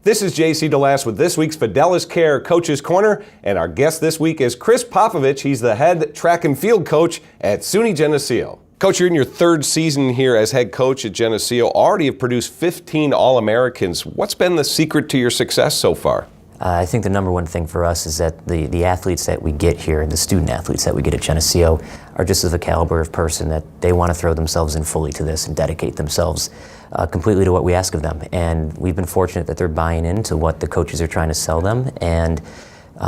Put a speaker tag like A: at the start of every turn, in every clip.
A: This is JC DeLass with this week's Fidelis Care Coach's Corner, and our guest this week is Chris Popovici. He's the head track and field coach at SUNY Geneseo. Coach, you're in your third season here as head coach at Geneseo. Already have produced 15 All-Americans. What's been the secret to your success so far?
B: I think the number one thing for us is that the athletes that we get here, the student athletes that we get at Geneseo, are just of the caliber of person that they want to throw themselves in fully to this and dedicate themselves completely to what we ask of them. And we've been fortunate that they're buying into what the coaches are trying to sell them, and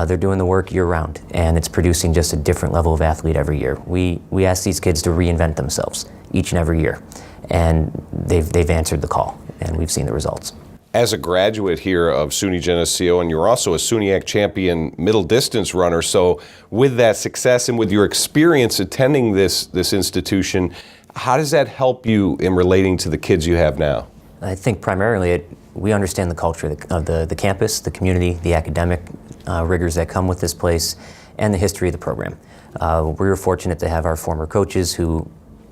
B: they're doing the work year-round, and it's producing just a different level of athlete every year. We ask these kids to reinvent themselves each and every year, and they've answered the call, and we've seen the results.
A: As a graduate here of SUNY Geneseo, and you're also a SUNYAC champion middle distance runner, so with that success and with your experience attending this institution, how does that help you in relating to the kids you have now?
B: I think primarily we understand the culture of the campus, the community, the academic rigors that come with this place, and the history of the program. We were fortunate to have our former coaches who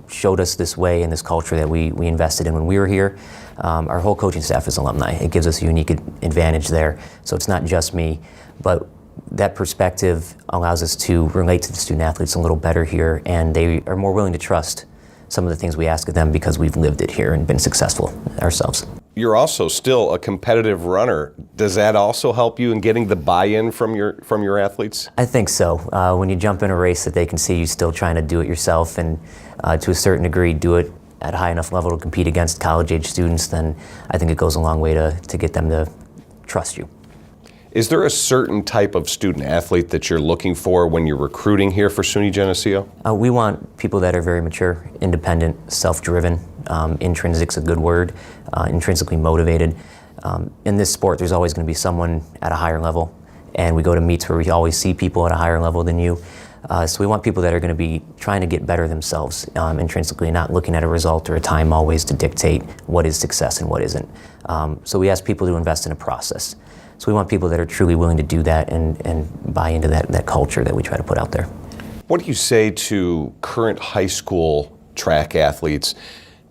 B: showed us this way and this culture that we invested in when we were here. Our whole coaching staff is alumni. It gives us a unique advantage there. So it's not just me, but that perspective allows us to relate to the student athletes a little better here, and they are more willing to trust some of the things we ask of them because we've lived it here and been successful ourselves.
A: You're also still a competitive runner. Does that also help you in getting the buy-in from your athletes?
B: I think so. When you jump in a race that they can see you still trying to do it yourself and to a certain degree do it at a high enough level to compete against college-age students, then I think it goes a long way to get them to trust you.
A: Is there a certain type of student athlete that you're looking for when you're recruiting here for SUNY Geneseo?
B: We want people that are very mature, independent, self-driven, intrinsic's a good word, intrinsically motivated. In this sport, there's always going to be someone at a higher level, and we go to meets where we always see people at a higher level than you. So we want people that are going to be trying to get better themselves, intrinsically, not looking at a result or a time always to dictate what is success and what isn't. So we ask people to invest in a process. So we want people that are truly willing to do that and buy into that culture that we try to put out there.
A: What do you say to current high school track athletes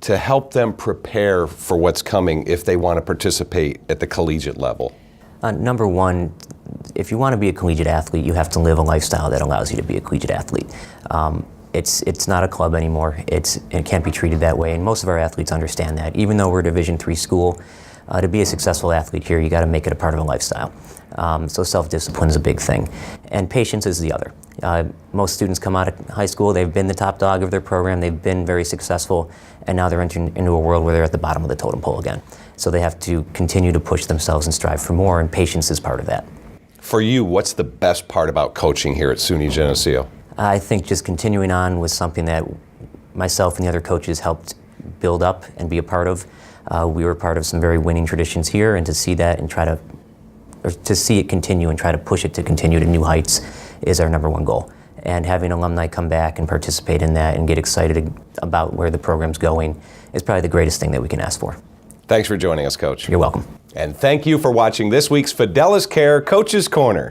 A: to help them prepare for what's coming if they want to participate at the collegiate level?
B: Number one, if you want to be a collegiate athlete, you have to live a lifestyle that allows you to be a collegiate athlete. It's not a club anymore. It can't be treated that way, and most of our athletes understand that. Even though we're a Division III school, to be a successful athlete here, you got to make it a part of a lifestyle. So self-discipline is a big thing, and patience is the other. Most students come out of high school, they've been the top dog of their program, they've been very successful, and now they're entering into a world where they're at the bottom of the totem pole again. So they have to continue to push themselves and strive for more, and patience is part of that.
A: For you, what's the best part about coaching here at SUNY Geneseo?
B: I think just continuing on with something that myself and the other coaches helped build up and be a part of. We were part of some very winning traditions here, and to see that and to see it continue and try to push it to continue to new heights is our number one goal. And having alumni come back and participate in that and get excited about where the program's going is probably the greatest thing that we can ask for.
A: Thanks for joining us, Coach.
B: You're welcome.
A: And thank you for watching this week's Fidelis Care Coach's Corner.